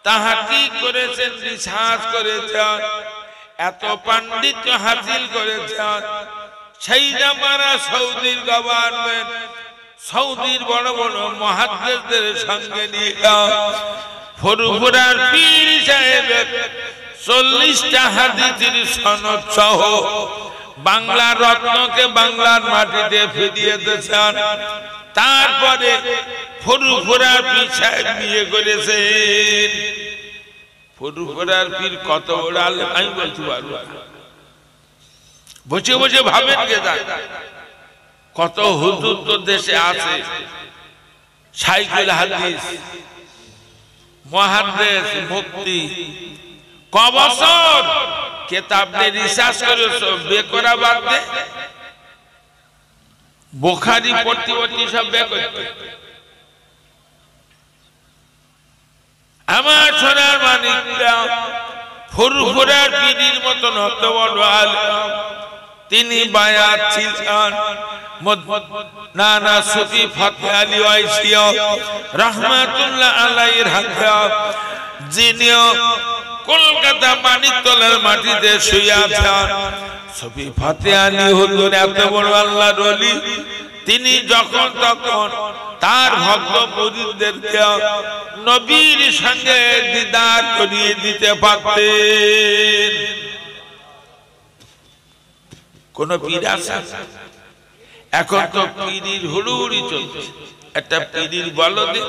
তাহাকিক করেছেন, রিসার্চ করেছেন, এত পাণ্ডিত্য হাসিল করেছেন। সেই জামানা সৌদির গভর্নমেন্ট, সৌদির বড় বড় মুহাদ্দিসদের সঙ্গে নিয়ে ফুরফুরার পীর সাহেব 40টা হাদিসের সনদ সহ বাংলার রত্নকে বাংলার মাটিতে ফিরিয়ে দিয়েছেন। তারপরে ফুরফুরার পীর সাহেব বিয়ে করেছেন। ফুরফুরার পীর কত বড় আলেম আমি বলতে পারবো না, বসে বসে ভাবেন কে জানে। কত হুজুর তো দেশে আছে, শাইখুল হাদিস, মুহাদ্দিস, মুফতি, ক বছর কিতাব নিয়ে রিসার্চ করেছো, বেকরা বাদ দে, বুখারী পড়তে পড়তে সব বেকরা। আমার সোনার মানিকরা, ফুরফুরার পীরের মতন অত বড় আলেম, তিনি বায়াত ছিলেন নানা সুফি ফতে আলী ওয়াইসি রাহমাতুল্লাহ আলাইহির হাতে, যিনি কলকাতা মানিকতলার মাটিতে শুয়ে আছেন। সুফি ফতে আলী হুজুর এত বড় আল্লাহর ওলি, তিনি যখন তখন তার ভক্ত মুরিদদেরকে নবীর সঙ্গে দিদার করিয়ে দিতে পারতেন। কোন পীর আছে? এখন তো পীরির হুড়ুড়ি চলছে। একটা পীরির বলদে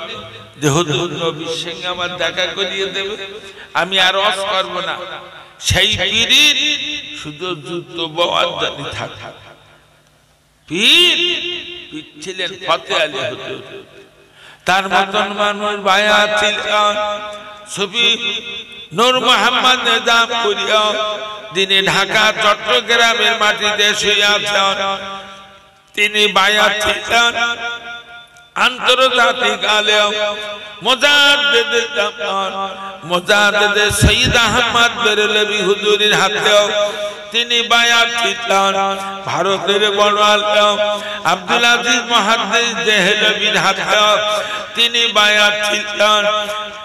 যে হুজুর নবীর সঙ্গে আমার দেখা করিয়ে দেবে, আমি আর ওয়াজ করব না। সেই পীরির শুধু যুদ্ধ বওয়ার জানি থাক। পীর ছিলেন ফতে আলী হুজুর, তার মতন মানুষ বায়াত ছিলেন সুফি নূর মোহাম্মদ নিজাম করিয়া, যিনি ঢাকা চট্টগ্রামের মাটিতে শুয়ে আছেন। তিনি বায়াত ছিলেন আন্তর্জাতিক আলেম মুজাদ্দিদ জামান মুজাদ্দিদ সৈয়দ আহমদ বেরেলভী হুজুরের হাতে। তিনি বায়াত ছিলেন ভারতের বড় আলেম আব্দুল আজিজ মুহাদ্দিস দেহলভীর হাতে। তিনি বায়াত ছিলেন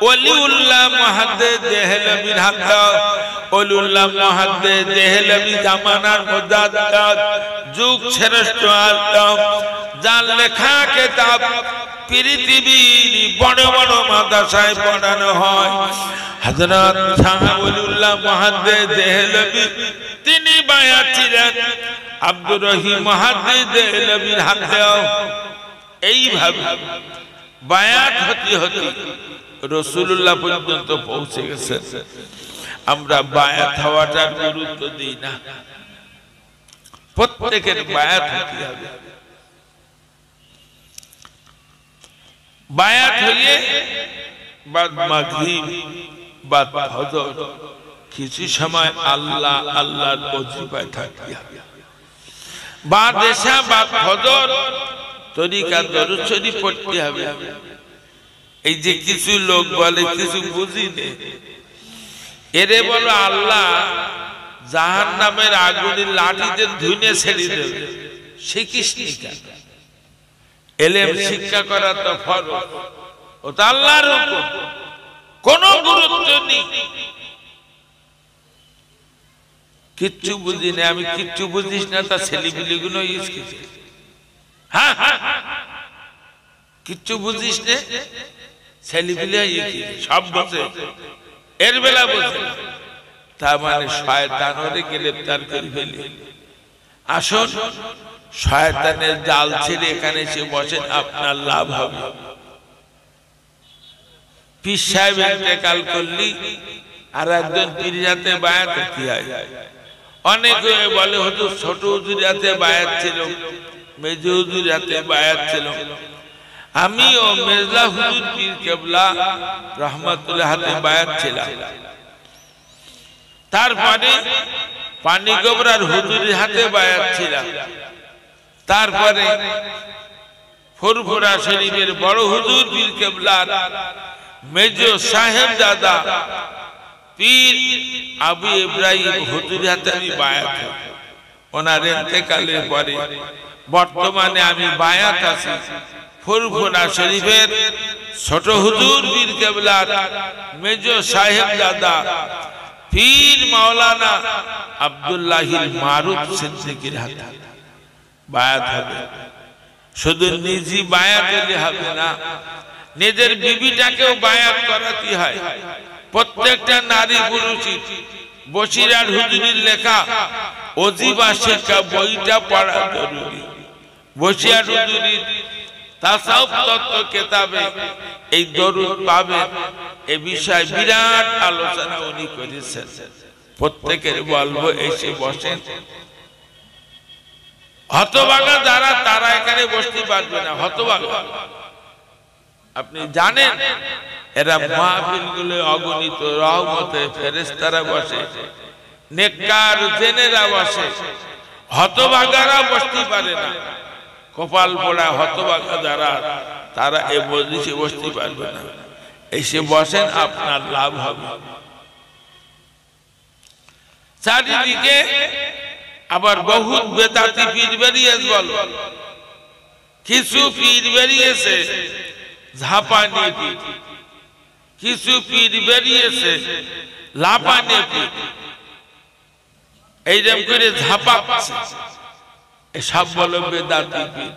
ওলিউল্লাহ মুহাদ্দিস দেহলভীর হাতে। ওলিউল্লাহ মুহাদ্দিস দেহলভী জামানার মুজাদ্দিদ, যুগ শ্রেষ্ঠ আলেম, যার লেখা কিতাব পৃথিবীর বড় বড় মাদ্রাসায় পড়ানো হয়। হযরত শাহ ওলিউল্লাহ মুহাদ্দিস দেহলভী তিনি বায়াত ছিলেন আব্দুর রহিম মুহাদ্দিস দেহলভীর হাতে। এইভাবে বায়াত হতে হতে রাসূলুল্লাহ পর্যন্ত পৌঁছে গেছে। আমরা বায়াত হওয়াটার গুরুত্ব দিই না। প্রত্যেকের বায়াত হতে হবে। বায়াত হয়ে বাদ মাগরিব বাদ ফজর কিছু সময় আল্লাহ আল্লাহর ওজিফায় থাকতে হবে। বাদ এশা বাদ ফজর তরিকা দরুদ শরীফ পড়তে হবে। এই যে কিছু লোক বলে কিছু বুঝি নেই, এরে বলো আল্লাহ জাহান্নামের আগুনের লাঠিতে ধুনে ছেড়ে দেবে, শিখিস নি কেন? এলেম শিক্ষা করা তো ফরজ, ওটা আল্লাহর হুকুম, কোনো গুরুত্ব নেই। কিচ্ছু বুঝি না, আমি কিচ্ছু বুঝিস না, তা ছেলেপিলেগুলো হ্যাঁ কিচ্ছু বুঝিস না, ছেলেপিলে সব বসে এর বেলা বসে, তার মানে শয়তান ওরে গ্রেফতার করে ফেলি। আসুন শয়তানের জাল ছেড়ে এখানে এসে বসেন, আপনার লাভ হবে। পীর সাহেব ইন্তেকাল করলি আর একজন পীর হাতে বায়াত কি হয়? অনেকে বলে হুজুর ছোট হুজুর হাতে বায়াত ছিল, মেজো হুজুর হাতে বায়াত ছিল। আমিও মেজলা হুজুর পীর কেবলা রহমাতুল্লাহ হাতে বায়াত ছিলাম। তারপরে পানি গোবরার হুজুরের হাতে বায়াত ছিলাম। তারপরে ফুরফুরা শরীফের বড় হুজুর পীর কেবলার মেজো সাহেবজাদা পীর আবু ইব্রাহিম হুজুরের হাতে আমি বায়াত। ওনার ইন্তেকালের পরে বর্তমানে আমি বায়াত আছি ফুরফুরা শরীফের ছোট হুজুর পীর কেবলার মেজো সাহেব দাদা পীর মাওলানা আব্দুল্লাহিল মারুফ সিদ্দিকীর হাতে বায়াত হবে। শুধু নিজে বায়াত হলে হবে না, নিজের বিবিটাকেও বায়াত করাতে হয়। প্রত্যেকটা নারী পুরুষের বসিরহাট হুজুরের লেখা ওজিবা শিক্ষা বইটা পড়া জরুরি। বসিরহাট হুজুরের তাসাউফ তত্ত্ব কিতাবে এই দরুদ পাবেন। এই বিষয়ে বিরাট আলোচনা উনি করেছেন। প্রত্যেকের বলবো এসে বসেন। হতভাগা যারা তারা এখানে বসতে পারবে না, হতভাগা। আপনি জানেন এরা মাহফিলগুলো অগণিত রহমতে ফেরেশতারা বসে, নেককার জেনেরা বসে, হতভাগারা বসতে পারে না। কপাল পোড়া হতভাগা যারা তারা এই মজলিসে বসতে পারবে না। এসে বসেন, আপনার লাভ হবে। চারিদিকে আবার বহুত বেদাতি পীর বেরিয়েছে। বল, কিছু পীর বেরিয়েছে ঝাপানি পীর, কিছু পীর বেরিয়েছে লাপানি পীর। এইরকম করে ঝাপাচ্ছে, এসব বলো বেদাতি পীর।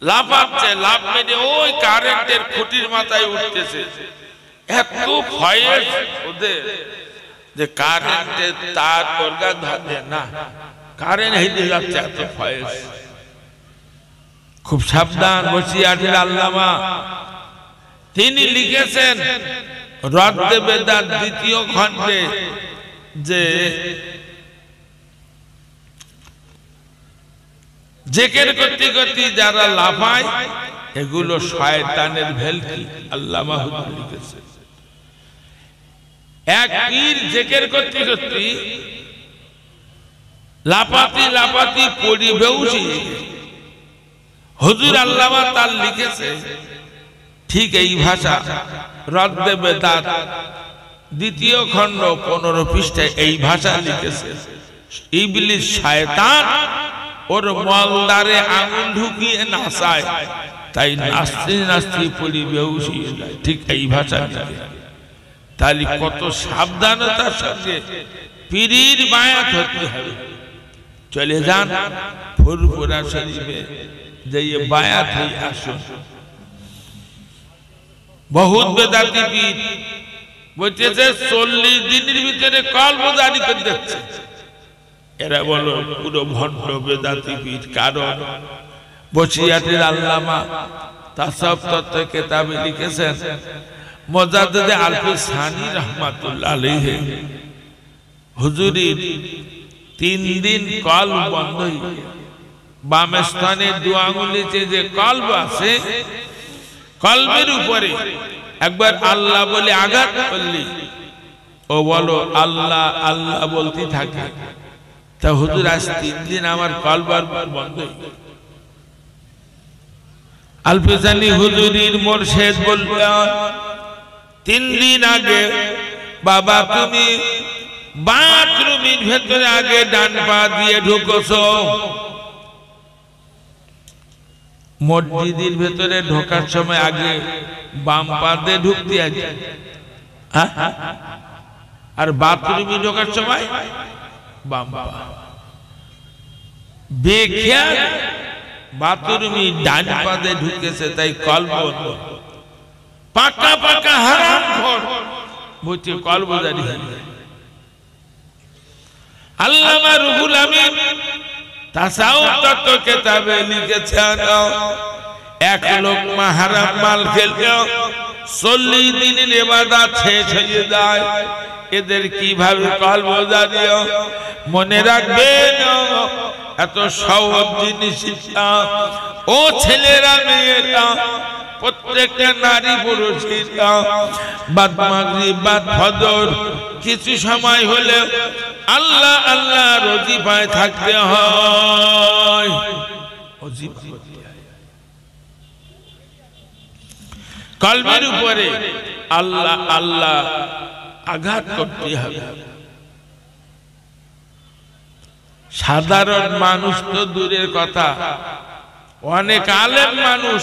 লাফাচ্ছে, লাফ মেরে ওই কারেন্টের খুঁটির মাথায় উঠতেছে। এত ভয়ের ওদের যে কারেন্টের তার ওরগা ধরে না, কারেন্ট হেঁটে যাচ্ছে, এত ভয়ের। খুব সাবধান। বসিরহাটের আল্লামা তিনি লিখেছেন রদ্দে বেদাত দ্বিতীয় খণ্ডে যে জেকের করতে করতে যারা লাফায় এগুলো শয়তানের ভেলকি। আল্লামা হুজুর লিখেছে এক পীর জেকের করতে করতে লাফাতি লাফাতি পড়ি বেউসি। হুজুর আল্লামা তার লিখেছে ঠিক এই ভাষা রদ্দে বেদাত দ্বিতীয় খণ্ড 15 পৃষ্ঠায় এই ভাষা লিখেছে, ইবলিস শয়তান ওর মলদারে আঙুল ঢুকিয়ে নাচায়, তাই নাচতে নাচতে পড়ি বেহুশ হয়ে যায়। ঠিক এই ভাষা লিখে। তাহলে কত সাবধানতার সঙ্গে পীরের বায়াত হতে হবে। চলে যান ফুরফুরা শরীফে, যে বায়াত হয়ে আসুন। বহুত বেদাতি পীর বলতেছে 40 দিনের ভিতরে কলব জারি করে দিচ্ছে। এরা বলো পুরো ভণ্ড বেদাতি পীর। কারণ বসিরহাটের আল্লামা তাসাউফ তত্ত্ব কিতাবে লিখেছেন মুজাদ্দিদ আলফি সানি রাহমাতুল্লাহ আলাইহি হুজুরের 3 দিন কলব বন্ধ হয়ে গেল। বাম স্থানে 2 আঙ্গুলিতে যে কলব আছে, কলবের উপরে একবার আল্লাহ বলে আঘাত করলি ও বলো আল্লাহ আল্লাহ বলতে থাকে। তা হুজুর আজ 3 দিন আমার কলব বন্ধ হয়ে গেল। আলফিসানি হুজুরের মুর্শিদ বললেন 3 দিন আগে বাবা তুমি বাথরুমের ভেতরে আগে ডান পা দিয়ে ঢুকছো, মসজিদের ভেতরে ঢোকার সময় আগে বাম পা দিয়ে ঢুকতে আছে, আর বাথরুমে ঢোকার সময় বাম পা। বেখেয়াল বাথরুমে ডান পা দিয়ে ঢুকেছে, তাই কলব বন্ধ। পাকা পাকা হারামখোর বলছে কলব জারি হয়। আল্লামা রুহুল আমিন তাসাউফ তত্ত্ব কিতাবে লিখেছেন এক লোকমা হারাম মাল খেলে 40 দিনের ইবাদত শেষ হয়ে যায়। এদের কিভাবে কলব জারি? মনে রাখবেন এত সহজ জিনিস ও ছেলেরা মেয়েরা, প্রত্যেকটা নারী পুরুষেরা বাদ মাগরিব বাদ ফজর কিছু সময় হলে আল্লাহ আল্লাহ ওজিফায় থাকতে হয়। কলবের উপরে আল্লাহ আল্লাহ আঘাত করতে হবে। সাধারণ মানুষ তো দূরের কথা, অনেক আলেম মানুষ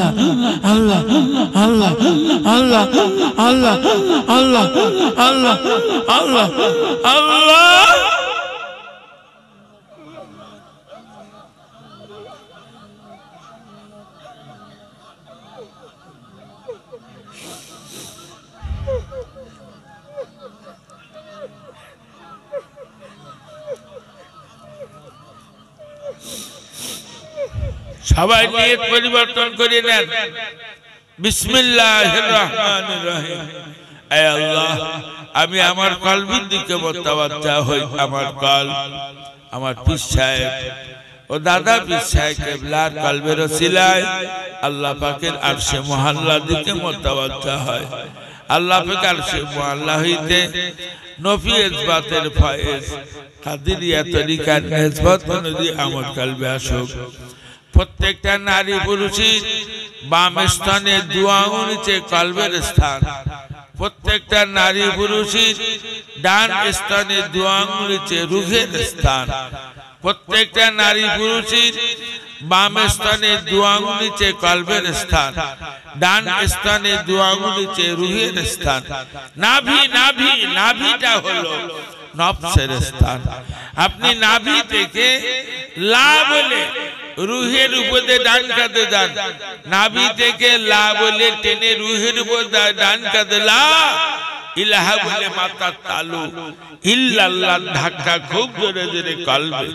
আল্লাহ আল্লাহ আল্লাহ আল্লাহ আল্লাহ আল্লাহ আল্লাহ আল্লাহ আল্লাহ সবাই নিয়ত পরিবর্তন করে নেন বিসমিল্লাহির রহমানির রহিম হে আল্লাহ আমি আমার কলবের দিকে মুতাওয়াজ্জা হই আমার কলব আমার পীর সাহেব ও দাদা পীর সাহেব কিবলার কলবের ওসিলায় আল্লাহ পাকের আরশে মুআল্লার দিকে মুতাওয়াজ্জা হয় আল্লাহ পাক আরশে মুআল্লা হইতে নফি ইসবাতের ফয়েজ কাদিরিয়া তরিকার নিসবত অনুযায়ী আমার কলবে আসুক প্রত্যেকটা নারী পুরুষের বাম স্থানে দুই আঙ্গুল নিচে কলবের স্থান প্রত্যেকটা নারী পুরুষের ডান স্থানে দুই আঙ্গুল নিচে রুহের স্থান প্রত্যেকটা নারী পুরুষের বাম স্থানে দুই আঙ্গুল নিচে কলবের স্থান ডান স্থানে দুই আঙ্গুল নিচে রুহের স্থান নাভি নাভি নাভিটা হলো নফসের স্থান আপনি নাভি থেকে লা বলে রুহের উপরে ডান কাঁধে যান নাভি থেকে লা বলে টেনে রুহের উপর ডান কাঁধে লা ইলাহা বলে মাথা তালু ইল্লাল্লাহ ধাক্কা খুব জোরে জোরে কলবে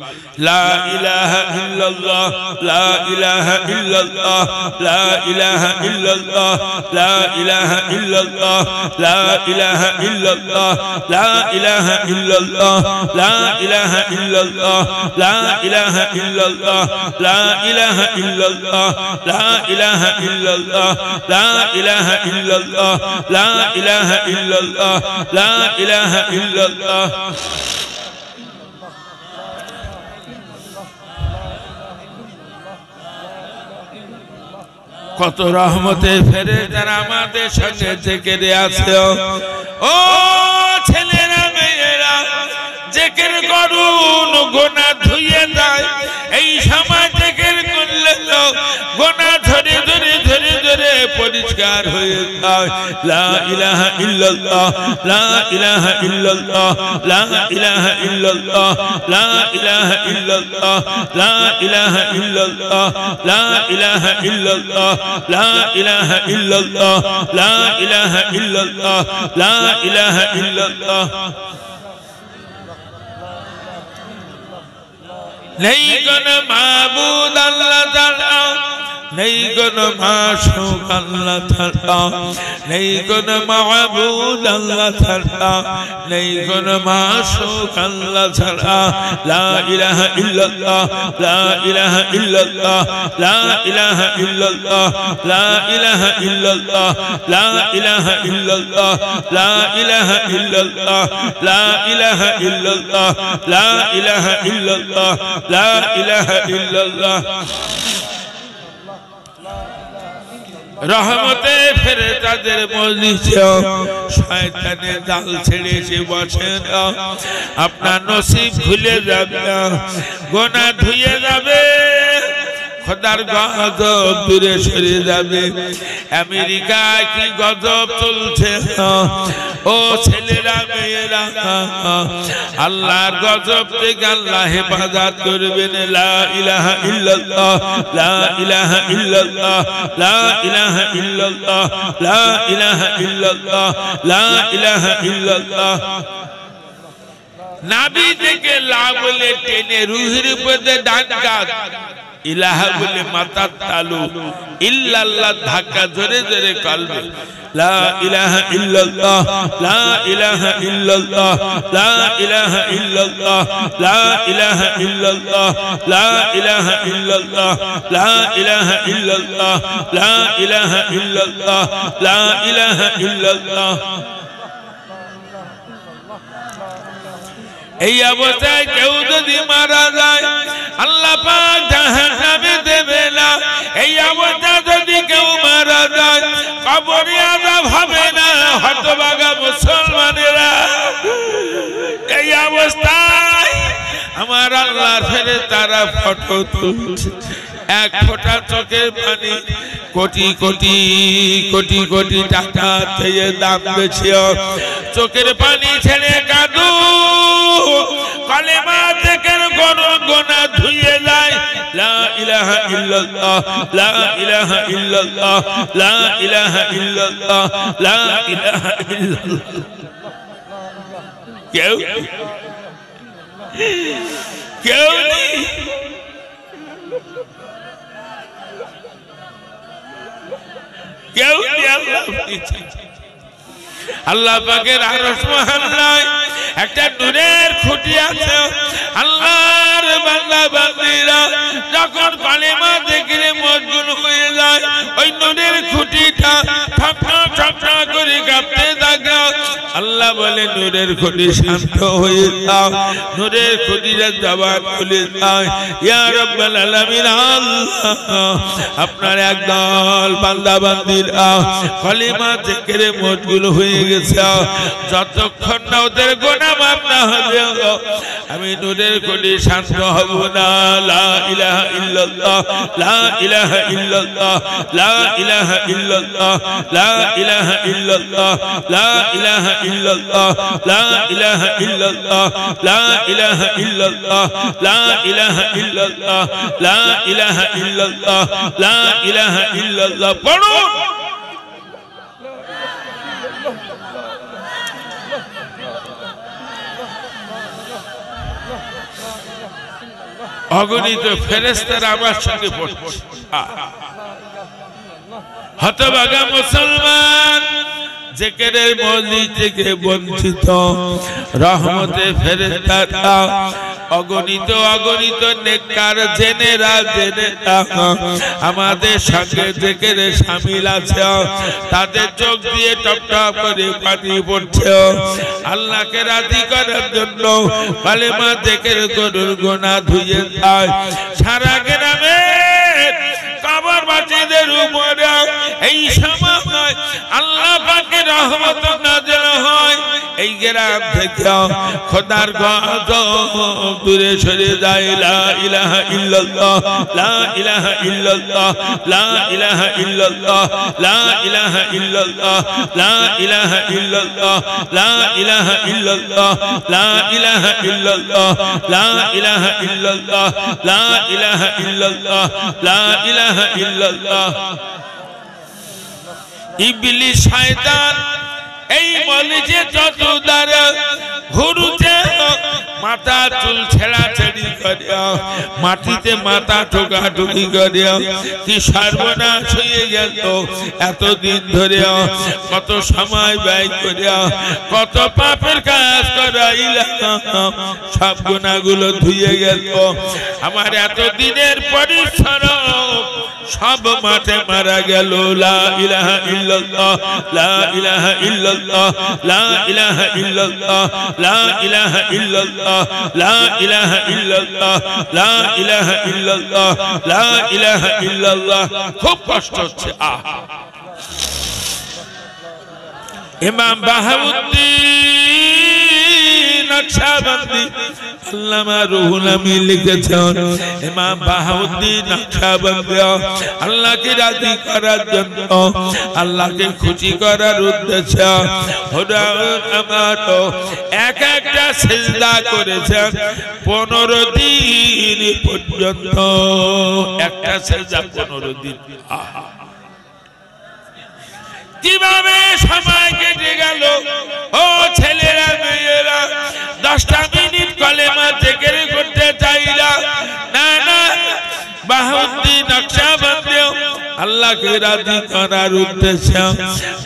লা ইলাহা ইল্লাল্লাহ লা ইলাহা ইল্লাল্লাহ লা ইলাহা ইল্লাল্লাহ লা ইলাহা ইল্লাল্লাহ লা ইলাহা ইল্লাল্লাহ লা ইলাহা ইল্লাল্লাহ লা ইলাহা ইল্লাল্লাহ লা ইলাহা ইল্লাল্লাহ লা ইলাহা ইল্লাল্লাহ লা ইলাহা ইল্লাল্লাহ লা ইলাহা ইল্লাল্লাহ লা ইলাহা ইল্লাল্লাহ লা ইলাহা ইল্লাল্লাহ কত রহমতের ফেরেশতারা আমাদের সঙ্গে জিকিরে আছে ও ছেলেরা মেয়েরা জিকির করুন গুনাহ ধুইয়ে যায় এই সময় জিকির করলে তো গুনাহ ধরে ধরে ধরে ধরে পরিষ্কার হয়ে যায় লা ইলাহা ইল্লাল্লাহ লা ইলাহা ইল্লাল্লাহ লা ইলাহা ইল্লাল্লাহ লা ইলাহা ইল্লাল্লাহ লা ইলাহা ইল্লাল্লাহ লা ইলাহা ইল্লাল্লাহ লা ইলাহা ইল্লাল্লাহ লা ইলাহা ইল্লাল্লাহ লা ইলাহা ইল্লাল্লাহ নেই কোন মাবুদ আল্লাহ তাআলা নেই কোন মাশুক আল্লাহ তাআলা নেই কোন মাবুদ আল্লাহ তাআলা নেই কোন মাশুক আল্লাহ তাআলা লা ইলাহা ইল্লাল্লাহ লা ইলাহা ইল্লাল্লাহ লা ইলাহা ইল্লাল্লাহ লা ইলাহা ইল্লাল্লাহ লা ইলাহা ইল্লাল্লাহ লা ইলাহা ইল্লাল্লাহ লা ইলাহা ইল্লাল্লাহ লা ইলাহা ইল্লাল্লাহ লা ইলাহা ইল্লাল্লাহ রহমতে ফেরেশতাদের মজলিসে শয়তানের জাল ছেড়ে এসে বসেন আপনার নসিব খুলে যাবে গুনাহ ধুয়ে যাবে খোদার গজব দূরে সরে যাবে আমেরিকা কি গজব চলছে ও ছেলেরা মেয়েরা আল্লাহর গজব থেকে আল্লাহ হেফাজত করবেন লা ইলাহা ইল্লাল্লাহ লা ইলাহা ইল্লাল্লাহ লা ইলাহা ইল্লাল্লাহ লা ইলাহা ইল্লাল্লাহ লা ইলাহা ইল্লাল্লাহ নাভি থেকে লা বলে টেনে রুহের উপরে ডান কাঁধ ইলাহা বলে মাথা তালু ইল্লাল্লাহ ধাক্কা জোরে জোরে কলবে লা ইলাহা ইল্লাল্লাহ লা ইলাহা ইল্লাল্লাহ লা ইলাহা ইল্লাল্লাহ লা ইলাহা ইল্লাল্লাহ লা ইলাহা ইল্লাল্লাহ লা ইলাহা ইল্লাল্লাহ লা ইলাহা ইল্লাল্লাহ লা ইলাহা ইল্লাল্লাহ এই অবস্থায় কেউ যদি মারা যায় আল্লাহ পাক জাহান্নামে দেবে না এই অবস্থায় যদি কেউ মারা যায় কবরে আযাব হবে না হতভাগা মুসলমানেরা এই অবস্থায় আমার আল্লাহর ফেরেশতারা ফটো তুলছে এক ফোঁটা চোখের পানি কোটি কোটি কোটি কোটি টাকা থেকে দাম বেশি চোখের পানি ছেড়ে কাঁদো কালেমা থেকে গোনা ধুয়ে যায় লা ইলাহা ইল্লাল্লাহ লা ইলাহা ইল্লাল্লাহ লা ইলাহা ইল্লাল্লাহ লা ইলাহা ইল্লাল্লাহ কেউ নেই কেউ আল্লাহ পাকের আরশ মহল্লায় একটা নূরের খুঁটি আছে আল্লাহর বান্দা বান্দীরা যখন কালেমা জিকিরে মশগুল হয়ে যায় ওই নূরের খুঁটিটা ঠকঠক ঠকঠক করে কাঁপতে থাকে আল্লাহ বলে নূরের খুঁটি শান্ত হয়ে যাও নূরের খুঁটিটা জবান খুলে দাও ইয়া রাব্বাল আলামিন আল্লাহ আপনার একদল বান্দা বান্দীরা কালেমা জিকিরে মশগুল হয়ে গেছে যতক্ষণ না ওদের গুনাহ মাফ না হবে আমি নূরের খুঁটি শান্ত হব না লা ইলাহা ইল্লাল্লাহ লা ইলাহা ইল্লাল্লাহ লা ইলাহা ইল্লাল্লাহ লা ইলাহা ইল্লাল্লাহ লা ইলাহা ইল্লাল্লাহ লা ইলাহা ইল্লাল্লাহ লা ইলাহা ইল্লাল্লাহ লা ইলাহা ইল্লাল্লাহ লা ইলাহা ইল্লাল্লাহ লা ইলাহা ইল্লাল্লাহ পড়ুন অগণিত ফেরেশতারা আমার সঙ্গে পড়ছে হতভাগা মুসলমান জিকিরের মজলিস থেকে বঞ্চিত রহমতে ফেরেশতারা অগণিত অগণিত নেককার জেনেরা আমাদের সঙ্গে জিকিরে শামিল আছে তাদের চোখ দিয়ে টপ টপ করে পানি পড়ছে আল্লাহকে রাজি করার জন্য কালেমা জিকির করুন গুনাহ ধুয়ে যায় সারা গ্রামে কবরবাসীদের উপরে এই সময় আল্লাহ পাকের রহমত নাযিল হয় এই গ্রাম থেকে খোদার গজব দূরে সরে যায় লা ইলাহা ইল্লাল্লাহ লা ইলাহা ইল্লাল্লাহ লা ইলাহা ইল্লাল্লাহ লা ইলাহা ইল্লাল্লাহ লা ইলাহা ইল্লাল্লাহ লা ইলাহা ইল্লাল্লাহ লা ইলাহা ইল্লাল্লাহ লা ইলাহা ইল্লাল্লাহ লা ইলাহা ইল্লাল্লাহ লা ইলাহা ইল্লাল্লাহ ইবলিস শয়তান এই মজলিসে যত দ্বারা ঘুরছে মাথা চুল ছেড়াছেড়ি করিয়া মাটিতে মাথা ঠোকাঠুকি করিয়া কি সর্বনাশ হয়ে গেল এতদিন ধরে কত সময় ব্যয় করিয়া কত পাপের কাজ করাইলাম সব গুনাহগুলো ধুয়ে গেল আমার এতদিনের পরিশ্রম সব মাঠে মারা গেল লা ইলাহা ইল্লাল্লাহ লা ইলাহা ইল্লাল্লাহ লা ইলাহা ইল্লাল্লাহ লা ইলাহা ইল্লাল্লাহ লা ইলাহা ইল্লাল্লাহ লা ইলাহা ইল্লাল্লাহ লা ইলাহা ইল্লাল্লাহ খুব কষ্ট হচ্ছে ইমাম বাহাউদ্দিন নকশবন্দি আল্লামা রুহুল আমিন লিখেছেন ইমাম বাহাউদ্দিন নকশবন্দি আল্লাহকে রাজি করার জন্য আল্লাহকে খুশি করার উদ্দেশ্যে আমার এক একটা সিজদা করেছেন 15 দিন পর্যন্ত একটা সিজদা 15 দিন কিভাবে সময় কেটে গেল ও ছেলেরা মেয়েরা 10টা মিনিট কলেমা জিকির করতে চাইলা না না বাহাউদ্দিন নকশবন্দি আল্লাহকে রাজি করার উদ্দেশ্যে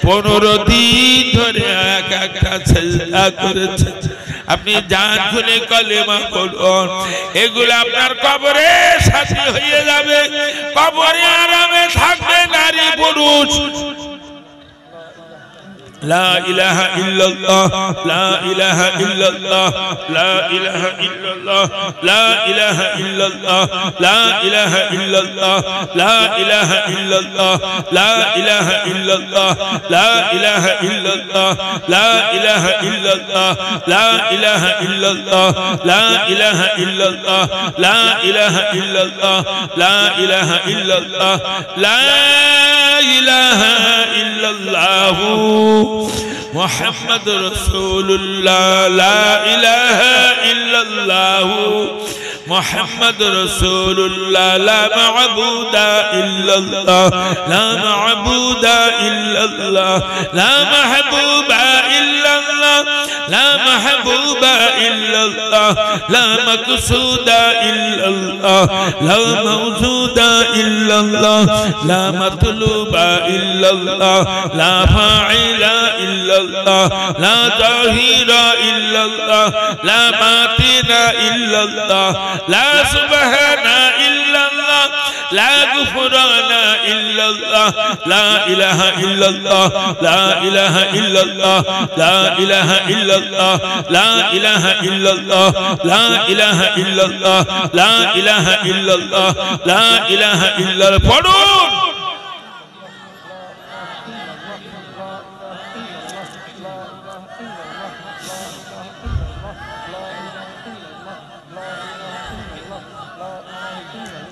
15 দিন ধরে এক একটা সিজদা করেছে আপনি জান খুলে কলেমা পড়ুন এগুলো আপনার কবরে সাথী হয়ে যাবে কবরে আরামে থাকবে নারী পুরুষ لا إله إلا الله لا إله إلا الله لا إله إلا الله لا إله إلا الله لا إله إلا الله لا إله إلا الله لا إله إلا الله لا إله إلا الله لا إله إلا الله لا إله إلا الله لا إله إلا الله لا إله إلا الله لا إله إلا الله لا إله إلا الله محمد رسول الله لا إله إلا الله محمد رسول الله لا معبود إلا الله لا معبود إلا الله لا محبوب إلا الله لا محبوب إلا الله لا مقصود إلا الله لا موجود إلا الله لا مطلوب إلا الله لا فاعل إلا الله لا ظاهر إلا الله لا باطن إلا الله لا سبحان إلا الله لا غفران إلا الله لا إله إلا الله لا إله إلا الله لا إله إلا الله لا إله إلا الله لا إله إلا الله لا إله إلا الله لا إله إلا الله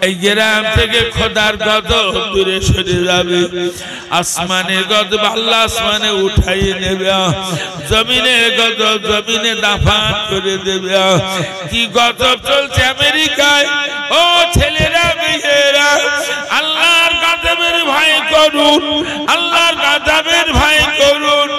এই গ্রাম থেকে খোদার গজব দূরে সরে যাবে আসমানের গজব আল্লাহ আসমানে উঠাইয়ে নেবে জমিনের গজব জমিনে দাফন করে দেবে কি গজব চলছে আমেরিকায় ও ছেলেরা মেয়েরা আল্লাহর গজবের ভয় করুন আল্লাহর গজবের ভয় করুন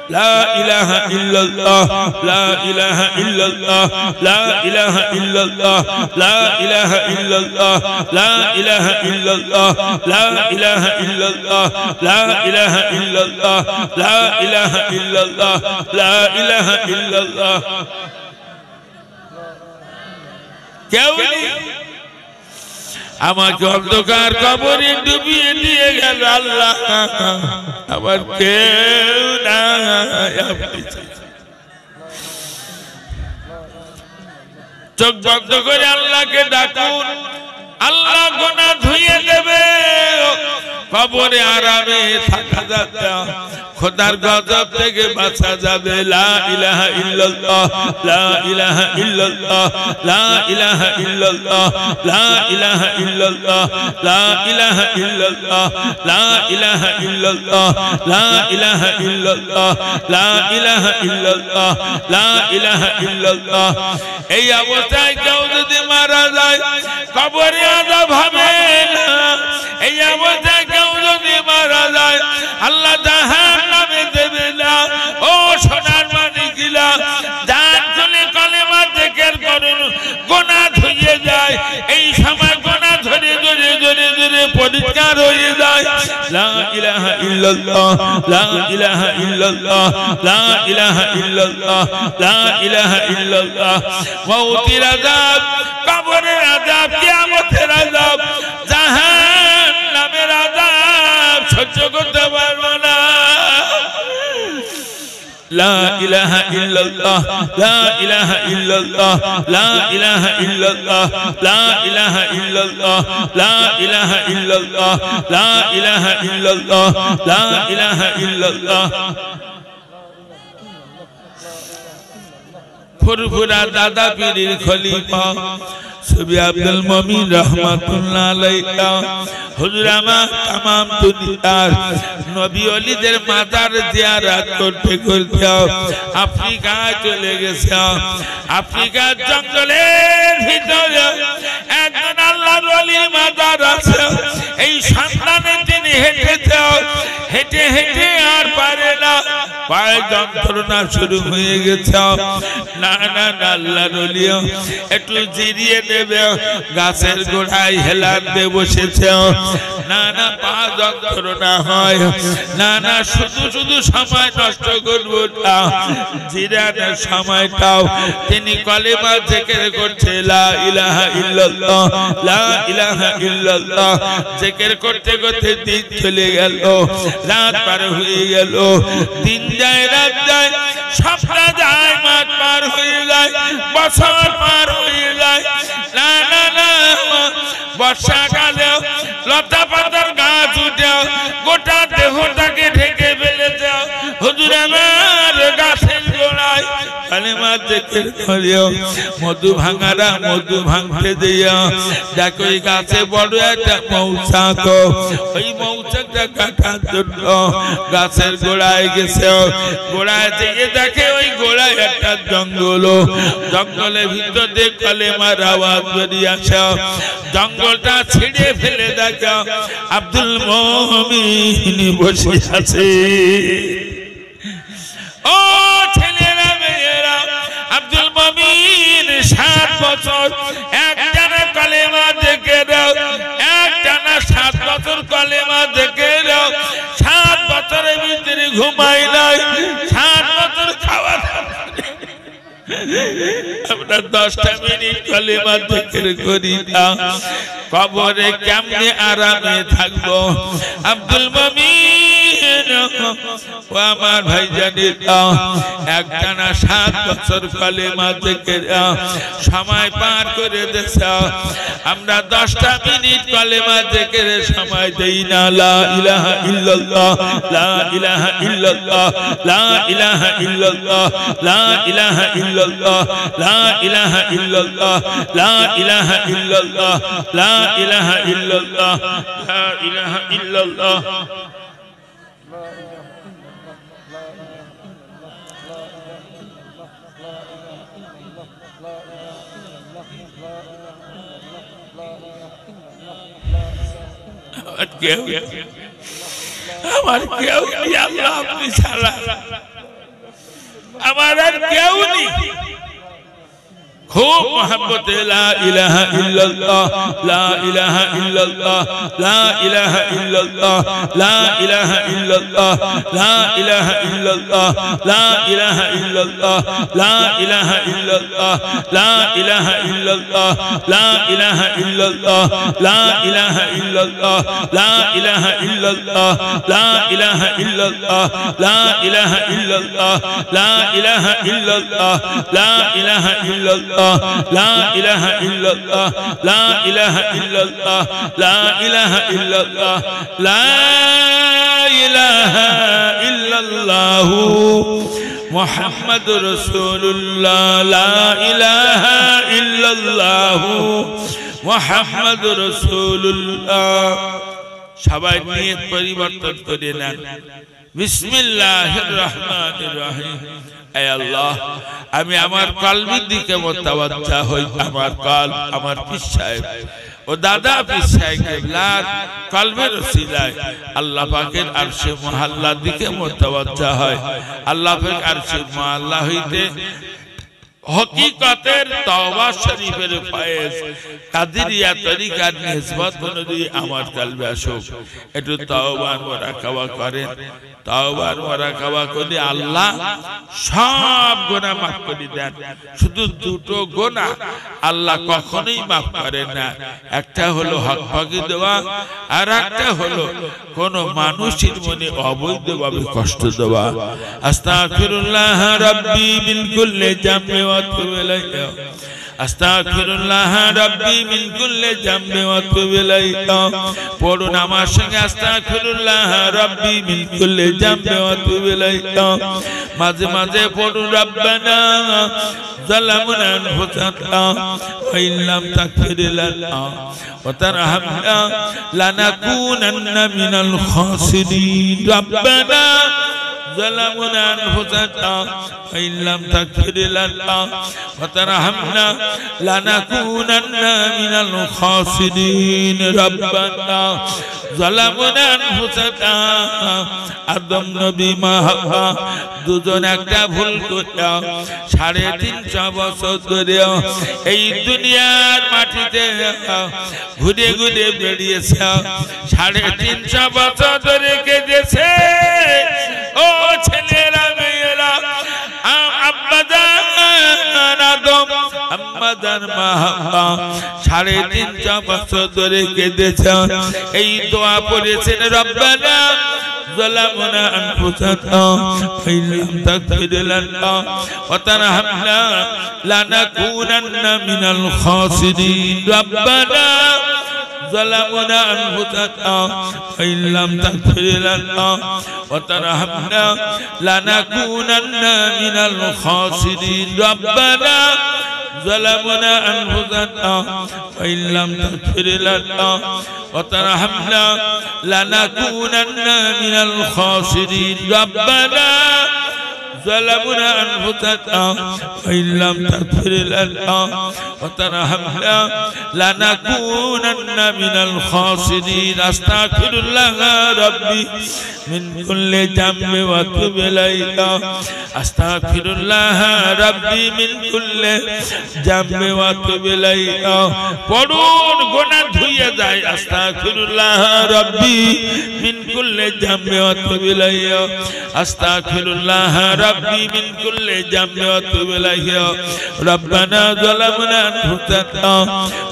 لا إله إلا الله لا إله إلا الله لا إله إلا الله لا إله إلا الله لا إله إلا الله لا إله إلا الله لا إله إلا الله لا إله إلا الله لا إله إلا الله কেউ আমাকে অন্ধকার কবরে ডুবিয়ে দিয়ে গেল আল্লাহ আমার কেউ নাই চোখ বন্ধ করে আল্লাহকে ডাকুন আল্লাহ গুনাহ ধুইয়ে দেবে কবরে আরামে থাকা যাবে খোদার গজব থেকে বাঁচা যাবে লা ইলাহা ইল্লাল্লাহ লা ইলাহা ইল্লাল্লাহ লা ইলাহা ইল্লাল্লাহ লা ইলাহা ইল্লাল্লাহ লা ইলাহা ইল্লাল্লাহ লা ইলাহা ইল্লাল্লাহ লা ইলাহা ইল্লাল্লাহ লা ইলাহা ইল্লাল্লাহ লা ইলাহা ইল্লাল্লাহ এই অবস্থায় কেউ যদি মারা যায় কবরে আযাব হবে না এই অবস্থায় কেউ যদি মারা যায় আল্লাহ জাহান্নামে দেবে না ও সোনার মানিকিলা জান চলে কালেমা জিকির করুন গুনাহ ধুইয়ে যায় এই সময় গুনাহ ধরে ধরে ধরে ধরে পরিষ্কার হয়ে যায় লা ইলাহা ইল্লাল্লাহ লা ইলাহা ইল্লাল্লাহ লা ইলাহা ইল্লাল্লাহ লা ইলাহা ইল্লাল্লাহ মউতের আযাব কবরের আযাব কিয়ামতের আযাব জাহান্নামের আযাব সহ্য করতে পারবো না لا إله إلا الله لا إله إلا الله لا إله إلا الله لا إله إلا الله لا إله إلا الله لا إله إلا الله لا إله إلا الله ফুরফুরা দাদা পীরের খলিফা সুবি আব্দুল মুমিন রাহমাতুল্লাহ আলাইহি হুজুর আমার तमाम দুনিয়ার নবী ওলিদের মাজার জিয়ারত করতে করতে আফ্রিকায় চলে গেছে আফ্রিকার জঙ্গলের ভিতরে একজন আল্লাহর ওলির মাজার আছে এই সন্তানের তিনি হেঁটে হেঁটে আর পারে না পায়ে যন্ত্রণা শুরু হয়ে গেছে না না আল্লাহর ওলি একটু জিরিয়ে নেবে গাছের গোড়ায় হেলান দিয়ে বসেছে না না পা যন্ত্রণা হয় না না শুধু শুধু সময় নষ্ট করব না জিরানোর সময়টাও তিনি কলেমা জিকির করছে লা ইলাহা ইল্লাল্লাহ লা ইলাহা ইল্লাল্লাহ জিকির করতে করতে দিন চলে গেল রাত পার হয়ে গেল দিন যায় রাত যায় সপ্তাহ যায় মাস পার হয়ে যায় বছর পার হয়ে যায় না না না বর্ষাকালে লতা পাতার গাছ উঠে গোটা দেহটাকে ঢেকে ফেলেছে হুজুর আমার গাছের গোড়ায় কালেমা জিকির করিও মধু ভাঙারা মধু ভাঙতে দিও দেখো এই গাছে বড় একটা মৌচাক ওই মৌচাকটা কাটার জন্য গাছের গোড়ায় গেছে গোড়ায় থেকে দেখে ওই গোড়ায় একটা জঙ্গল জঙ্গলের ভিতর দিয়ে কালেমার আওয়াজ বেরিয়ে আসে জঙ্গলটা ছিঁড়ে ফেলে দেখো আব্দুল মুমিন বসে আছে ও ছেলেরা মেয়েরা আব্দুল মুমিন 7 বছর একটানা কালেমা জিকির একটানা 7 বছর কালেমা জিকির 7 বছরের ভিতরে ঘুমাই নাই 7 বছর খাওয়া আমরা 10টা মিনিট কালেমা জিকির করি না কবরে কেমনে আরামে থাকবো আব্দুল মুমিন ও আমার ভাই জানি একটানা 7 বছর কালেমা জিকির সময় পার করে দিয়েছে আমরা 10টা মিনিট কালেমা জিকিরের সময় দেই না লা ইলাহা ইল্লাল্লাহ লা ইলাহা ইল্লাল্লাহ লা ইলাহা ইল্লাল্লাহ লা ইলাহা ইল্লাল্লাহ লা ইলাহা ইল্লাল্লাহ লা ইলাহা ইল্লাল্লাহ লা ইলাহা ইল্লাল্লাহ লা ইলাহা ইল্লাল্লাহ আমার কেউ আল্লাহ আপনি ছাড়া আমার আর কেউ নেই खूब मोहब्बत ला इलाहा इल्लल्लाह ला इलाहा इल्लल्लाह ला इलाहा इल्लल्लाह ला इलाहा इल्लल्लाह ला इलाहा इल्लल्लाह ला इलाहा इल्लल्लाह ला इलाहा इल्लल्लाह ला इलाहा इल्लल्लाह ला इलाहा इल्लल्लाह ला इलाहा इल्लल्लाह ला इलाहा इल्लल्लाह ला इलाहा इल्लल्लाह ला इलाहा इल्लल्लाह ला इलाहा इल्लल्लाह ला इलाहा इल्लल्लाह لا إله إلا الله لا إله إلا الله لا إله إلا الله لا إله إلا الله محمد رسول الله لا إله إلا الله محمد رسول الله সবাই নিয়ত পরিবর্তন করে নেন বিসমিল্লাহির রহমানির রহিম এ আল্লাহ আমি আমার কলবের দিকে মুতাওয়াজ্জা হই আমার কলব আমার পীর সাহেব ও দাদা পীর সাহেব কিবলার কলবের ওসিলায় আল্লাহ পাকের আরশে মুআল্লার দিকে মুতাওয়াজ্জা হয় আল্লাহ পাক আরশে মুআল্লা হইতে হকিকতের তওবা শরীফের ফয়েজ কাদেরিয়া তরিকার নিসবত অনুযায়ী আমার কলবে আসুক একটু তওবা মুরাকাবা করেন তওবার মুরাকাবা করে আল্লাহ সব গুনাহ maaf করে দেন শুধু দুটো গুনাহ আল্লাহ কখনোই maaf করেন না একটা হলো হক ভাগি দেওয়া আর একটা হলো কোন মানুষের মনে অবৈধভাবে কষ্ট দেওয়া আস্তাগফিরুল্লাহ রাব্বি মিন কুল্লি জামবি ওয়া আতুবু ইলাইহি আস্তাগফিরুল্লাহ রাব্বি মিন কুল্লি জামবি ওয়া আতুবু ইলাইহি পড়ুন আমার সঙ্গে আস্তাগফিরুল্লাহ রাব্বি মিন কুল্লি জামবি ওয়া আতুবু ইলাইহি মাঝে মাঝে পড়ুন রব্বানা যালামনা আনফুসানা ওয়া ইল্লাম তাগফির লানা ওয়া তারহামনা লানাকুনান্না মিনাল খাসিরিন রব্বানা ظلمنا أنفسنا وإن لم تغفر لنا وترحمنا لنكونن من الخاسرين ربنا ظلمنا أنفسنا আদম নবী মা হাওয়া দুজন একটা ভুল করলো 350 বছর ধরে এই দুনিয়ার মাটিতে ঘুরে ঘুরে বেরিয়েছে 350 বছর ধরে কেঁদেছে ও ছেলেরা মেয়েরা আব্বাজান আদম আম্মাজান মা হাওয়া 350 বছর ধরে কেঁদেছে এই দোয়া পড়েছেন রব্বানা ظلمنا أنفسنا وإن لم تغفر لنا وترحمنا لنكونن من الخاسرين ربنا ظلمنا أنفسنا وإن لم تغفر لنا وترحمنا لنكونن من الخاسرين ربنا ظلمنا أنفسنا وإن لم تغفر لنا وترحمنا لنكونن من الخاسرين ربنا ظلمنا أنفسنا وإن لم تغفر لنا وترحمنا لنكونن من الخاسرين أستغفر الله ربي من كل ذنب وأتوب إليك أستغفر الله ربي من كل ذنب وأتوب إليك পড়ুন গুনাহ ধুইয়ে যায় আস্তাগফিরুল্লাহ রব্বি মিন কুল্লি যামবি ওয়া আতুবু ইলাইহি আস্তাগফিরুল্লাহ ربي من كل ذنب واتوب إليه ربنا ظلمنا أنفسنا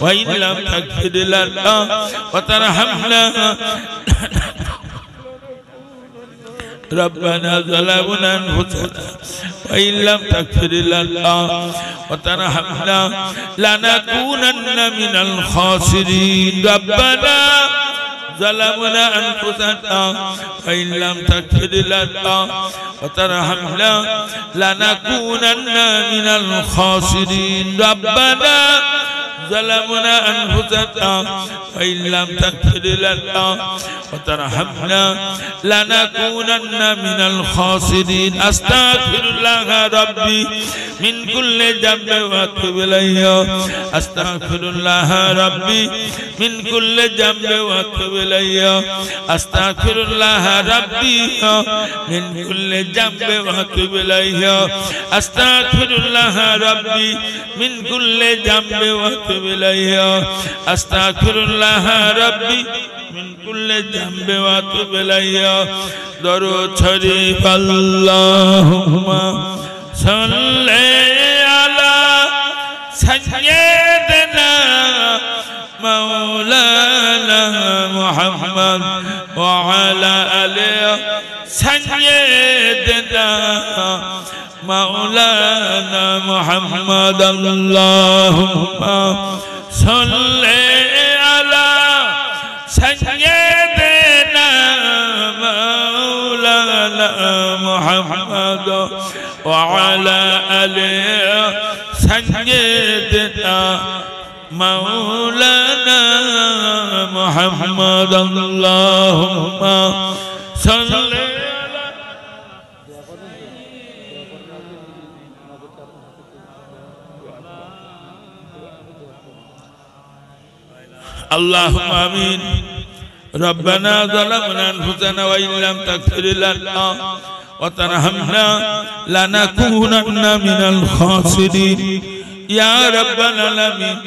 وإن لم تغفر لنا وترحمنا ربنا ظلمنا أنفسنا وإن لم تغفر لنا وترحمنا لنكونن من الخاسرين ربنا ظلمنا أنفسنا وإن لم تغفر لنا وترحمنا لنكونن من الخاسرين ربنا ظلمنا أنفسنا وإن لم تغفر لنا وترحمنا لنكونن من الخاسرين أستغفر الله ربي من كل ذنب وأتوب إليه أستغفر الله ربي من كل ذنب وأتوب إليه أستغفر الله ربي من كل ذنب وأتوب إليه أستغفر الله ربي من كل ذنب وأتوب إليه أستغفر الله ربي من كل ذنب وأتوب إليه درود شريف اللهم صل على سيدنا مولانا محمد وعلى آله سيدنا مولانا محمد اللهم صل على سيدنا مولانا محمد وعلى آله سيدنا مولانا محمد اللهم صل اللهم آمين ربنا ظلمنا أنفسنا وإن لم تغفر لنا وترحمنا لنكونن من الخاسرين يا رب العالمين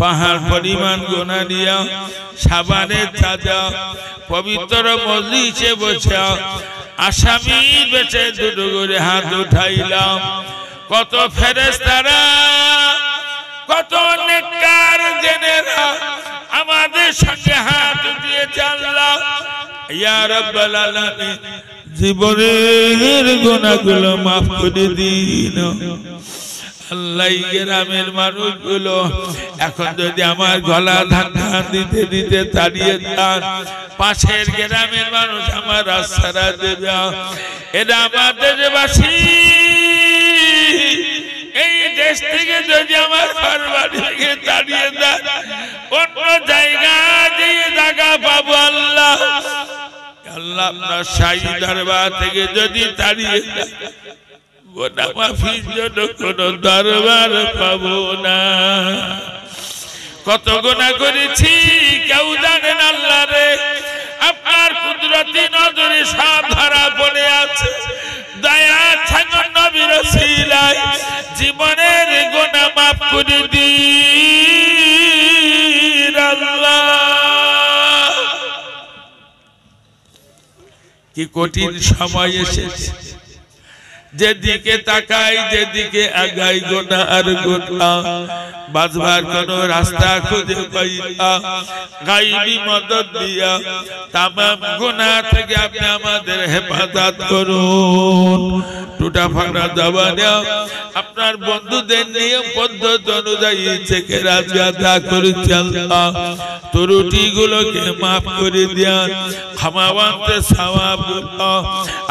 পাহাড় পরিমাণ গুনাহ দিয়া সাবানের চাঁদা পবিত্র মজলিসে বসে আসামি বেঁচে দুটো করে হাত উঠাইলাম কত ফেরেশতারা কত নেককার জেনেরা আমাদের সঙ্গে হাত উঠিয়েছে আল্লাহ ইয়া রাব্বাল আলামিন জীবনের গুনাহগুলো maaf করে দিন আল্লাহ গ্রামের মানুষগুলো এখন যদি আমার গলা ধাক্কা দিতে দিতে তাড়িয়ে দেন পাশের গ্রামের মানুষ আমার রাস্তাটা দেবে এরা আমার দেশবাসী এই দেশ থেকে যদি আমার ঘর বাড়ি থেকে তাড়িয়ে দেন অন্য জায়গায় গিয়ে জায়গা পাবো আল্লাহ আল্লাহ আপনার শাহী দরবার থেকে যদি তাড়িয়ে গোনা মাফির জন্য কোন দরবার পাবো না। কত গুনাহ করেছি কেউ জানেন আল্লাহ রে, আপনার কুদরতি নজরে সব ধরা পড়ে আছে। দয়া ছাগল নবীর ওসিলায় জীবনের গুনাহ মাফ করে দিন আল্লাহ। কি কঠিন সময় এসেছে, যেদিকে তাকাই যেদিকে আগাই গোনা আর গোনা, বাঁচবার কোন রাস্তা খুঁজে পাই না। গায়বী মদদ দিয়া তামাম গুনাহ থেকে আপনি আমাদের হেফাজত করুন। টুটা ফাটা জবানে আপনার বন্ধুদের নিয়ম পদ্ধতি অনুযায়ী থেকে রাজি আদা করেছি আল্লাহ। ত্রুটিগুলোকে মাফ করে দেন, ক্ষমাবান্তে সওয়াব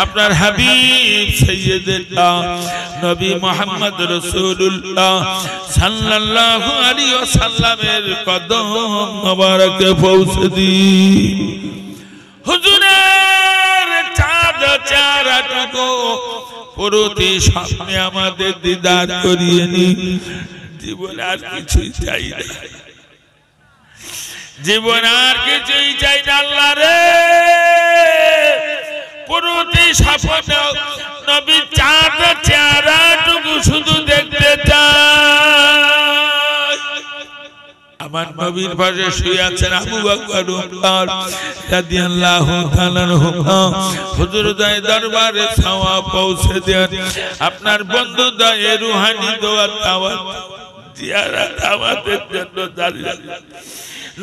আপনার হাবিব সাইয়্যিদনা নবী মুহাম্মদ রাসূলুল্লাহ সাল্লাল্লাহু আলাইহি ওয়াসাল্লামের কদম মোবারকে পৌঁছে দিন। হুজুরের চাঁদ চেহারাটুকু প্রতি সামনে আমাদের দিদার করিয়ে নিন। জীবন আর কিছুই চাই না, জীবন আর কিছুই চাই না আল্লাহ রে। প্রতি স্বপ্নে নবী চাঁদ চেহারাটুকু শুধু দেখতে চাই। আমার নবীর পাশে শুয়ে আছেন আবু বকর উমর রাদিয়াল্লাহু তাআলা আনহু। হুজুর দয় দরবারে সওয়াব পৌঁছে দেন। আপনার বন্ধু দয়ে রুহানি দোয়া দাওয়াত জিয়ারত আমাদের জন্য দাঁড়িয়ে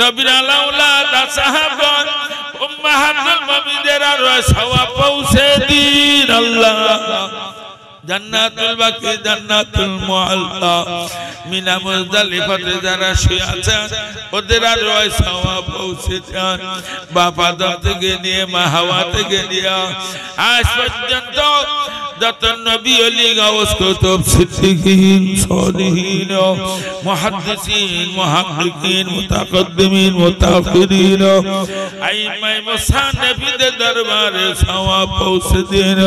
নবীর আলাউলাদ সাহাবাগণ উম্মাহাতুল মুমিনিনের সওয়াব পৌঁছে দিন আল্লাহ। জান্নাতুল বাকি জান্নাতুল মুআল্লা মিনা মুজদালিফাতে যারা শুয়ে আছেন ওদের সওয়াব পৌঁছে দেন। বাপ আদম থেকে নিয়ে মা হাওয়া থেকে নিয়ে আজ পর্যন্ত যত নবী ওলি গাউস কুতুব সিদ্দিকিন সালিহিন মুহাদ্দিসিন মুহাক্কিকিন মুতাকদ্দিমিন মুতাআখিরিন আইম্মায়ে মুসান্নিফিনদের দরবারে সওয়াব পৌঁছে দিন।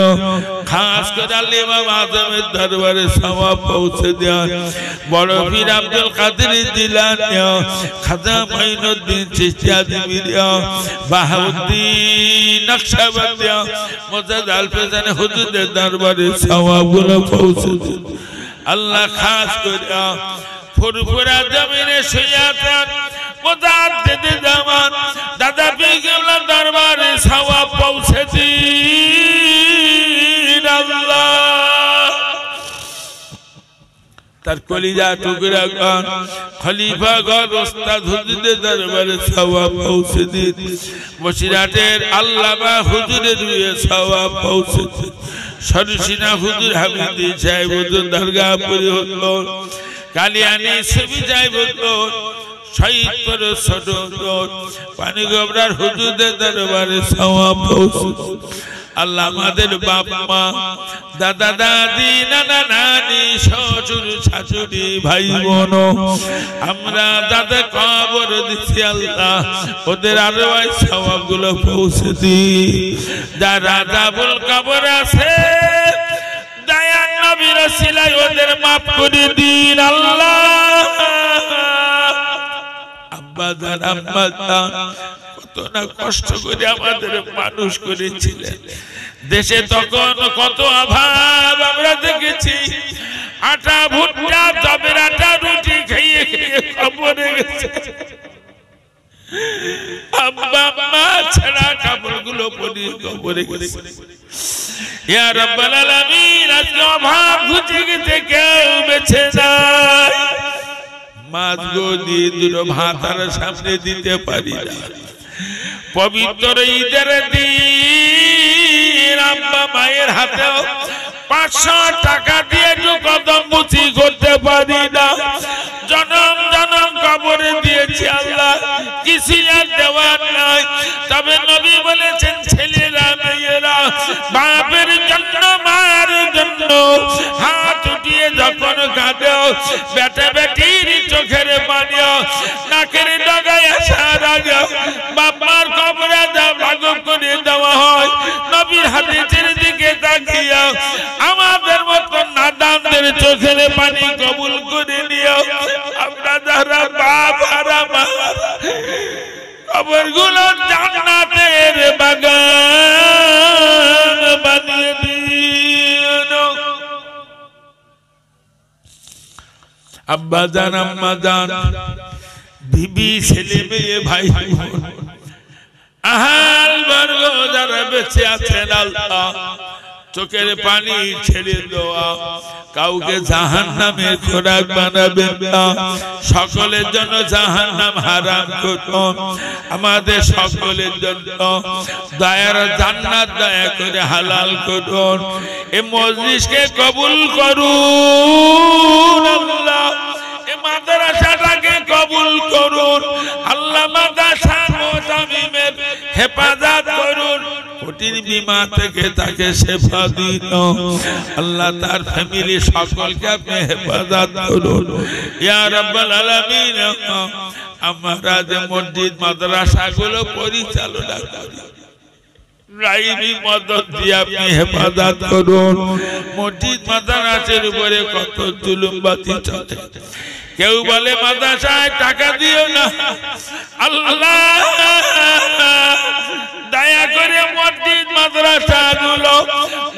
খাস করে আলী ইমাম আযমের দরবারে সওয়াব পৌঁছে দেন। বড় পীর আব্দুল কাদের জিলানী, খাজা মাইনুদ্দিন চিশতি আজমিরিয়া, বাহাউদ্দিন নকশবন্দি, মুজাদ্দিদ আল-ফিজানি হুজুরদের দরবারে সওয়াবগুলো পৌঁছে দিন আল্লাহ। খাস করে ফুরফুরা জমিনে শুয়ে আছেন মুজাদ্দিদ জামান দাদা পীর কেবলার দরবারে সওয়াব পৌঁছে দিন আল্লাহ। তার কলিজা টুকরা গান খলিফা গণ ওস্তাদ হুজুরের দরবারে সওয়াব পৌঁছে দিন। বসিরহাটের আল্লামা হুজুরের রুয়ে সওয়াব পৌঁছে দিন। সরসিনা হুজুর হামিদি সাহেব হুজুর দরগাহপুরি হুজুর কালিয়ানি সুবি সাহেব হুজুর শহীদপুর ছোট হুজুর পানিগোবরার হুজুরদের দরবারে সওয়াব পৌঁছে দিন আল্লাহ। আমাদের বাপ মা দাদা দাদি নানা নানি শ্বশুর শাশুড়ি ভাই বোন আমরা দাদা কবর দিচ্ছি আল্লাহ, ওদের আরো সওয়াব গুলো পৌঁছে দিই। যারা দাবুল কবর আছে দয়া নবীর ওসিলায় ওদের মাফ করে দিন আল্লাহ। আব্বা জান আম্মা জান কত না কষ্ট করে আমাদের মানুষ করেছিলেন। দেশে তখন কত অভাব আমরা দেখেছি। আটা ভুট্টা জবের আটা রুটি খেয়ে খেয়ে কবরে গেছে। আব্বা মা ছাড়া কাপড়গুলো পরে কবরে গেছে। ইয়া রাব্বাল আলামিন আজকে অভাব ঘুচে গেছে, কেউ বেঁচে নাই। মাছ গদি দুটো ভাত আর সামনে দিতে পারি না। পবিত্র ঈদের দিন আব্বা মায়ের হাতে 500 টাকা দিয়ে কদম মুচি করতে পারি না। জনম জনম কবরে দিয়েছি আল্লাহ, কিছু আর দেওয়ার নাই। তবে নবী বলেছেন ছেলেরা মেয়েরা বাপের জন্য মার জন্য হাত উঠিয়ে যখন কাঁদে বেটা বেটির চোখের পানি নাকের ডগায় আসার আগে বাপ মার কবরে ভাগ করে দেওয়া হয়। ছেলে পানি কবুল করে নিও। আমরা যারা বাপ হারা মা, কবরগুলো জান্নাতের বাগান বানিয়ে দিও। আব্বা জান, আম্মা জান, বিবি, ছেলে মেয়ে, ভাই আহাল বর্গ যারা বেঁচে আছেন, আল্লাহ চোখের পানি ছেড়ে দেওয়া, কাউকে জাহান্নামের খোরাক বানাবেন না। সকলের জন্য জাহান্নাম হারাম করুন, আমাদের সকলের জন্য দয়ার জান্নাত দয়া করে হালাল করুন। এই মজলিসকে কবুল করুন আল্লাহ, এই মাদ্রাসাটাকে কবুল করুন আল্লাহ। মাদ্রাসা মুতামিমের হেফাজত করুন, কোটির বিমা থেকে তাকে শেফা দিন আল্লাহ। তার ফ্যামিলি সকলকে আপনি হেফাজত করুন ইয়া রাব্বাল আলামিন। আমরা যে মসজিদ মাদ্রাসাগুলো পরিচালনা করি, গায়বী মদদ দিয়ে আপনি হেফাজত করুন। মসজিদ মাদ্রাসার উপরে কত জুলুমবাজি চলে। কেউ বলে মাদ্রাসায় টাকা দিও না, আল্লাহ দয়া করে মসজিদ মাদ্রাসা গুলো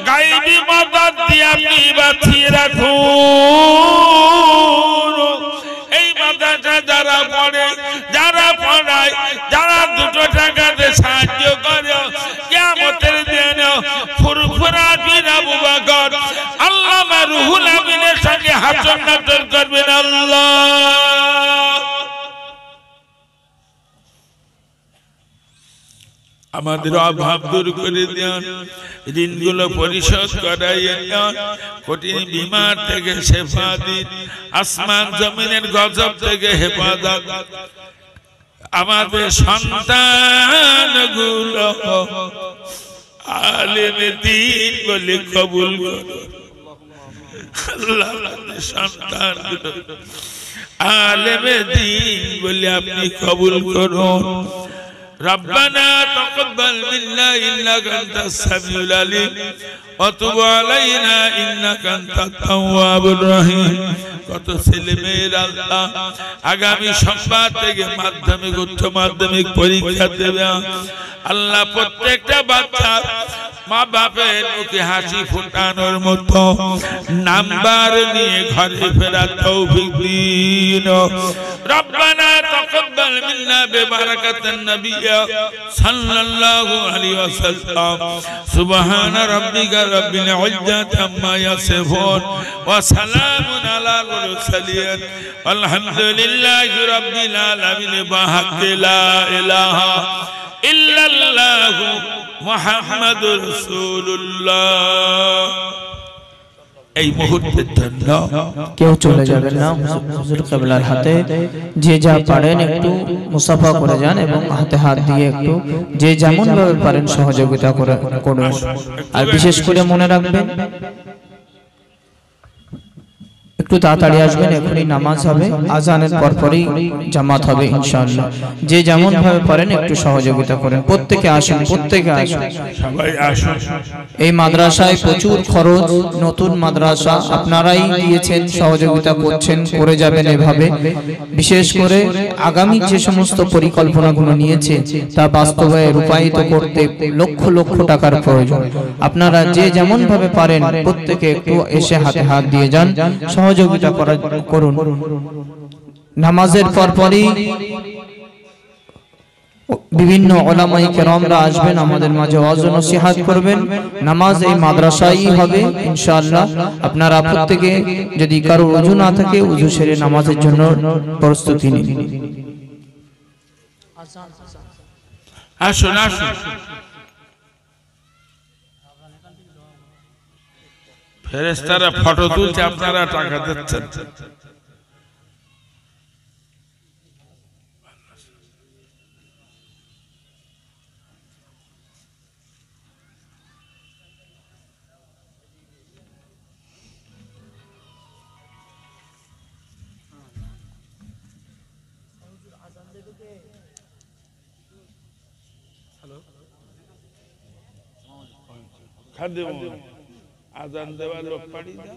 গায়বী মদদ দিয়ে আপনি বাঁচিয়ে রাখুন। এই মাদ্রাসা যারা পড়ে, যারা পড়ায়, যারা দুটো টাকাতে সাহায্য করে, কিয়ামতের দিন ফুরফুরা বিন আবু বকর আল্লামা রুহুল আমিনের সঙ্গে হাসর নাসর করবেন আল্লাহ। আমাদের অভাব দূর করে দেন, ঋণগুলো পরিশোধ করাইয়ে দেন, কঠিন বিমার থেকে শেফা দিন, আসমান জমিনের গজব থেকে হেফাজত। আমাদের সন্তানগুলো আলেমে দ্বীন বলে কবুল করুন আল্লাহ। সন্তানগুলো আলেমে দ্বীন বলে আপনি কবুল করুন। ربنا تقبل منا إنك أنت السميع العليم وتب علينا إنك أنت التواب الرحيم। কত ছেলে মেয়েরা আল্লাহ আগামী সোমবার থেকে মাধ্যমিক উচ্চ মাধ্যমিক পরীক্ষা দেবে আল্লাহ। প্রত্যেকটা বাচ্চা মা বাপের মুখে হাসি ফুটানোর মতো নাম্বার নিয়ে ঘরে ফেরার তৌফিক দিন। রব্বানা তাকাব্বাল মিন্না বিবারাকাতিন নবী সাল্লাল্লাহু আলাইহি ওয়াসাল্লাম। সুবহানা রাব্বিকা রাব্বিল ইজ্জাতি আম্মা ইয়াসিফুন ওয়া সালামুন আলাল মুরসালিন আলহামদুলিল্লাহি রাব্বিল আলামিন। বিহাক্কি লা ইলাহা ইল্লাল্লাহু মুহাম্মাদুর রাসূলুল্লাহ। এই মুহূর্তের জন্য কেউ চলে যাবেন না, হুজুর কিবলার হাতে যে যা পারেন একটু মুসাফা করে যান এবং হাতে হাত দিয়ে একটু যে যেমন ভাবে পারেন সহযোগিতা করুন। আর বিশেষ করে মনে রাখবেন একটু তাড়াতাড়ি আসবেন, এখনই নামাজ হবে, আজানের পরপরই জামাত হবে ইনশাআল্লাহ। যে যেমন ভাবে পারেন একটু সহযোগিতা করেন। প্রত্যেকে আসুন, প্রত্যেকে আসুন, সবাই আসুন। এই মাদ্রাসায় প্রচুর খরচ, নতুন মাদ্রাসা আপনারাই দিয়েছেন, সহযোগিতা করছেন, করে যাবেন এভাবে। বিশেষ করে আগামী যে সমস্ত পরিকল্পনাগুলো নিয়েছে তা বাস্তবায়নে রূপায়িত করতে লক্ষ লক্ষ টাকার প্রয়োজন। আপনারা যে যেমন ভাবে পারেন প্রত্যেকে একটু এসে হাতে হাত দিয়ে যান, সহযোগিতা করুন। নামাজের পরপরই বিভিন্ন উলামায়ে কেরামরা আসবেন, আমাদের মাঝে ওয়াজ ও নসিহত করবেন। নামাজ এই মাদ্রাসায় হবে ইনশাআল্লাহ। আপনারা প্রত্যেকে যদি কারো ওযু না থাকে ওযু সেরে নামাজের জন্য প্রস্তুতি নিন। আসুন আসুন। ফেরেশতারা ফটো তুলছে, আপনারা টাকা দিচ্ছেন। খাদ্য আজান দেওয়ার লোক পাড়ি দাও।